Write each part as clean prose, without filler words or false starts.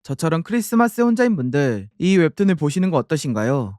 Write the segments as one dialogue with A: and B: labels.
A: 저처럼 크리스마스에 혼자인 분들, 이 웹툰을 보시는 거 어떠신가요?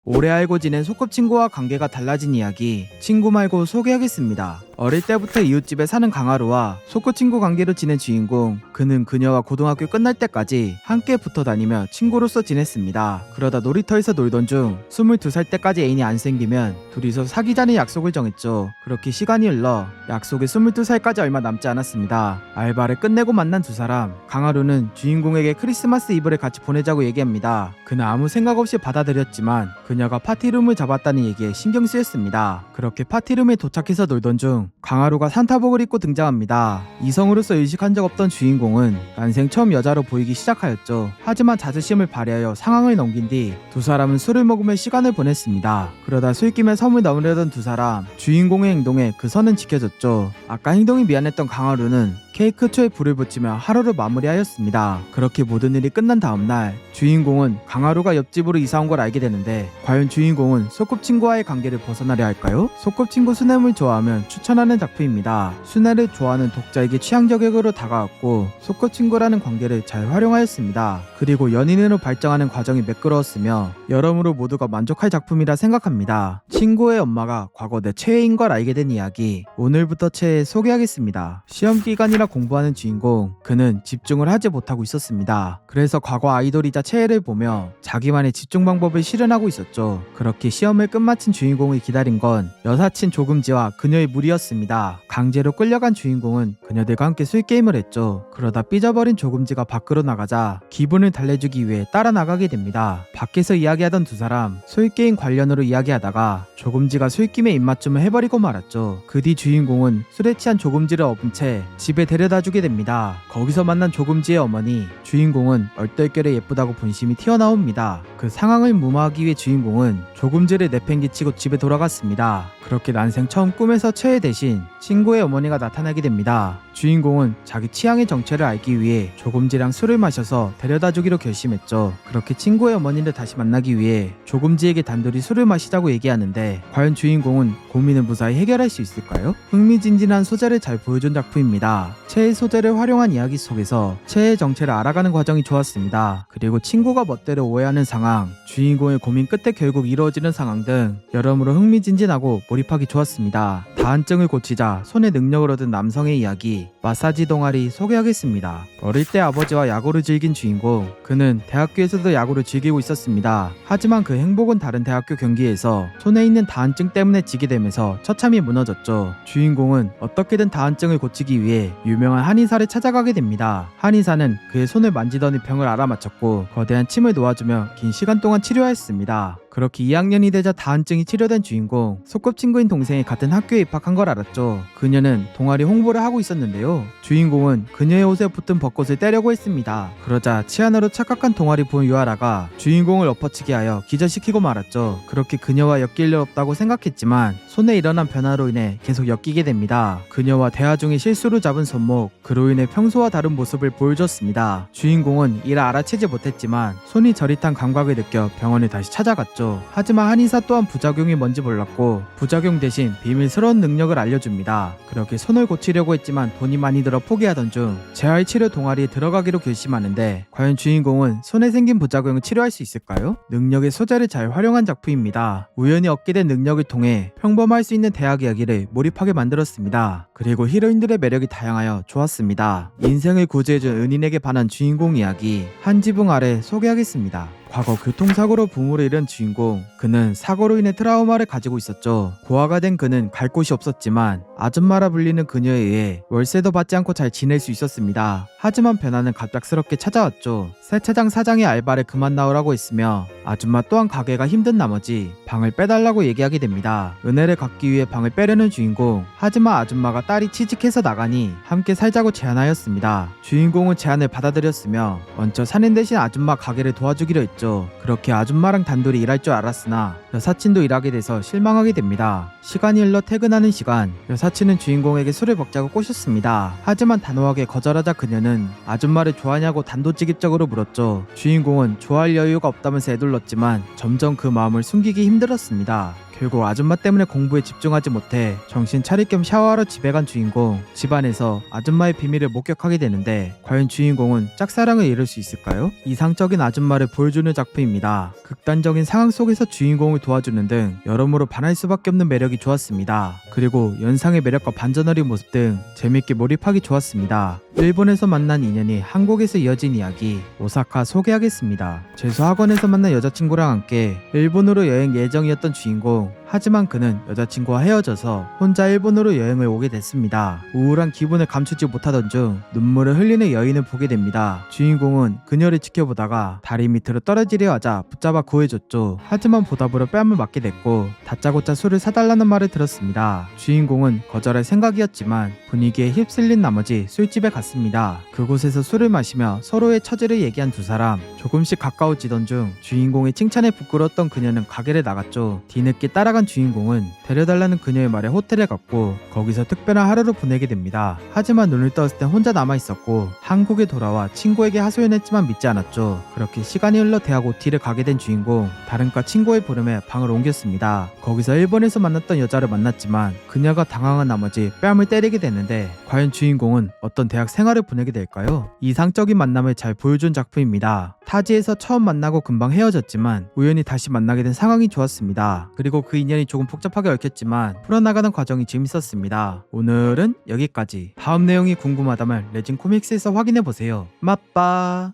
A: 오래 알고 지낸 소꿉친구와 관계가 달라진 이야기, 친구 말고 소개하겠습니다. 어릴 때부터 이웃집에 사는 강하루와 소꿉친구 관계로 지낸 주인공, 그는 그녀와 고등학교 끝날 때까지 함께 붙어 다니며 친구로서 지냈습니다. 그러다 놀이터에서 놀던 중 22살 때까지 애인이 안 생기면 둘이서 사귀자는 약속을 정했죠. 그렇게 시간이 흘러 약속이 22살까지 얼마 남지 않았습니다. 알바를 끝내고 만난 두 사람, 강하루는 주인공에게 크리스마스 이브를 같이 보내자고 얘기합니다. 그는 아무 생각 없이 받아들였지만 그녀가 파티룸을 잡았다는 얘기에 신경 쓰였습니다. 그렇게 파티룸에 도착해서 놀던 중 강하루가 산타복을 입고 등장합니다. 이성으로서 의식한 적 없던 주인공은 난생 처음 여자로 보이기 시작하였죠. 하지만 자존심을 발휘하여 상황을 넘긴 뒤 두 사람은 술을 먹으며 시간을 보냈습니다. 그러다 술김에 섬을 넘으려던 두 사람, 주인공의 행동에 그 선은 지켜졌죠. 아까 행동이 미안했던 강하루는 케이크초에 불을 붙이며 하루를 마무리하였습니다. 그렇게 모든 일이 끝난 다음날 주인공은 강하루가 옆집으로 이사온 걸 알게 되는데, 과연 주인공은 소꿉친구와의 관계를 벗어나려 할까요? 소꿉친구 수냄을 좋아하면 추천하는 작품입니다. 수냄을 좋아하는 독자에게 취향 저격으로 다가왔고 소꿉친구라는 관계를 잘 활용하였습니다. 그리고 연인으로 발전하는 과정이 매끄러웠으며 여러모로 모두가 만족할 작품이라 생각합니다. 친구의 엄마가 과거 내 최애인 걸 알게 된 이야기, 오늘부터 최애 소개하겠습니다. 시험 기간이라 공부하는 주인공, 그는 집중을 하지 못하고 있었습니다. 그래서 과거 아이돌이자 최애를 보며 자기만의 집중 방법을 실현하고 있었죠. 그렇게 시험을 끝마친 주인공을 기다린 건 여사친 조금지와 그녀의 무리였습니다. 강제로 끌려간 주인공은 그녀들과 함께 술게임을 했죠. 그러다 삐져버린 조금지가 밖으로 나가자 기분을 달래주기 위해 따라 나가게 됩니다. 밖에서 이야기하던 두 사람, 술게임 관련으로 이야기하다가 조금지가 술김에 입맞춤을 해버리고 말았죠. 그 뒤 주인공은 술에 취한 조금지를 업은 채 집에 데려다주게 됩니다. 거기서 만난 조금지의 어머니, 주인공은 얼떨결에 예쁘다고 본심이 튀어나옵니다. 그 상황을 무마하기 위해 주인공은 조금지를 내팽개치고 집에 돌아갔습니다. 그렇게 난생 처음 꿈에서 최애 대신 친구의 어머니가 나타나게 됩니다. 주인공은 자기 취향의 정체를 알기 위해 조금지랑 술을 마셔서 데려다주기로 결심했죠. 그렇게 친구의 어머니를 다시 만나기 위해 조금지에게 단둘이 술을 마시자고 얘기하는데, 과연 주인공은 고민을 무사히 해결할 수 있을까요? 흥미진진한 소재를 잘 보여준 작품입니다. 최애 소재를 활용한 이야기 속에서 최애 정체를 알아가는 과정이 좋았습니다. 그리고 친구가 멋대로 오해하는 상황, 주인공의 고민 끝에 결국 이루어지는 상황 등 여러모로 흥미진진하고 몰입하기 좋았습니다. 다한증을 고치자 손에 능력을 얻은 남성의 이야기, 마사지 동아리 소개하겠습니다. 어릴 때 아버지와 야구를 즐긴 주인공, 그는 대학교에서도 야구를 즐기고 있었습니다. 하지만 그 행복은 다른 대학교 경기에서 손에 있는 다한증 때문에 지게 되면서 처참히 무너졌죠. 주인공은 어떻게든 다한증을 고치기 위해 유명한 한의사를 찾아가게 됩니다. 한의사는 그의 손을 만지더니 병을 알아맞혔고 거대한 침을 놓아주며 긴 시간 동안 치료하였습니다. 그렇게 2학년이 되자 다한증이 치료된 주인공, 소꿉친구인 동생이 같은 학교에 입학한 걸 알았죠. 그녀는 동아리 홍보를 하고 있었는데요. 주인공은 그녀의 옷에 붙은 벚꽃을 떼려고 했습니다. 그러자 치아너로 착각한 동아리 본 유아라가 주인공을 엎어치게 하여 기절시키고 말았죠. 그렇게 그녀와 엮일 일 없다고 생각했지만 손에 일어난 변화로 인해 계속 엮이게 됩니다. 그녀와 대화 중에 실수로 잡은 손목, 그로 인해 평소와 다른 모습을 보여줬습니다. 주인공은 이를 알아채지 못했지만 손이 저릿한 감각을 느껴 병원에 다시 찾아갔죠. 하지만 한의사 또한 부작용이 뭔지 몰랐고 부작용 대신 비밀스러운 능력을 알려줍니다. 그렇게 손을 고치려고 했지만 돈이 많이 들어 포기하던 중 재활치료 동아리에 들어가기로 결심하는데, 과연 주인공은 손에 생긴 부작용을 치료할 수 있을까요? 능력의 소재를 잘 활용한 작품입니다. 우연히 얻게 된 능력을 통해 평범할 수 있는 대학 이야기를 몰입하게 만들었습니다. 그리고 히로인들의 매력이 다양하여 좋았습니다. 인생을 구제해준 은인에게 반한 주인공 이야기, 한 지붕 아래 소개하겠습니다. 과거 교통사고로 부모를 잃은 주인공, 그는 사고로 인해 트라우마를 가지고 있었죠. 고아가 된 그는 갈 곳이 없었지만 아줌마라 불리는 그녀에 의해 월세도 받지 않고 잘 지낼 수 있었습니다. 하지만 변화는 갑작스럽게 찾아왔죠. 세차장 사장이 알바를 그만 나오라고 했으며 아줌마 또한 가게가 힘든 나머지 방을 빼달라고 얘기하게 됩니다. 은혜를 갚기 위해 방을 빼려는 주인공, 하지만 아줌마가 딸이 취직해서 나가니 함께 살자고 제안하였습니다. 주인공은 제안을 받아들였으며 먼저 사는 대신 아줌마 가게를 도와주기로 했죠. 그렇게 아줌마랑 단둘이 일할 줄 알았으나 여사친도 일하게 돼서 실망하게 됩니다. 시간이 흘러 퇴근하는 시간, 여사친은 주인공에게 술을 먹자고 꼬셨습니다. 하지만 단호하게 거절하자 그녀는 아줌마를 좋아하냐고 단도직입적으로 물었죠. 주인공은 좋아할 여유가 없다면서 애둘렀지만 점점 그 마음을 숨기기 힘들었습니다. 결국 아줌마 때문에 공부에 집중하지 못해 정신 차릴 겸 샤워하러 집에 간 주인공. 집안에서 아줌마의 비밀을 목격하게 되는데 과연 주인공은 짝사랑을 이룰 수 있을까요? 이상적인 아줌마를 보여주는 작품입니다. 극단적인 상황 속에서 주인공을 도와주는 등 여러모로 반할 수밖에 없는 매력이 좋았습니다. 그리고 연상의 매력과 반전 어린 모습 등 재밌게 몰입하기 좋았습니다. 일본에서 만난 인연이 한국에서 이어진 이야기 오사카 소개하겠습니다. 재수학원에서 만난 여자친구랑 함께 일본으로 여행 예정이었던 주인공. 하지만 그는 여자친구와 헤어져서 혼자 일본으로 여행을 오게 됐습니다. 우울한 기분을 감추지 못하던 중 눈물을 흘리는 여인을 보게 됩니다. 주인공은 그녀를 지켜보다가 다리 밑으로 떨어지려 하자 붙잡아 구해줬죠. 하지만 보답으로 뺨을 맞게 됐고 다짜고짜 술을 사달라는 말을 들었습니다. 주인공은 거절할 생각이었지만 분위기에 휩쓸린 나머지 술집에 갔습니다. 그곳에서 술을 마시며 서로의 처지를 얘기한 두 사람. 조금씩 가까워지던 중 주인공의 칭찬에 부끄러웠던 그녀는 가게를 나갔죠. 뒤늦게 따라간 주인공은 데려달라는 그녀의 말에 호텔에 갔고 거기서 특별한 하루를 보내게 됩니다. 하지만 눈을 떴을 땐 혼자 남아있었고 한국에 돌아와 친구에게 하소연했지만 믿지 않았죠. 그렇게 시간이 흘러 대학 OT를 가게 된 주인공. 다른 과 친구의 부름에 방을 옮겼습니다. 거기서 일본에서 만났던 여자를 만났지만 그녀가 당황한 나머지 뺨을 때리게 됐는데 과연 주인공은 어떤 대학 생활을 보내게 될까요? 이상적인 만남을 잘 보여준 작품입니다. 타지에서 처음 만나고 금방 헤어졌지만 우연히 다시 만나게 된 상황이 좋았습니다. 그리고 그 인연이 조금 복잡하게 얽혔지만 풀어나가는 과정이 재밌었습니다. 오늘은 여기까지. 다음 내용이 궁금하다면 레진 코믹스에서 확인해보세요. 맛빠.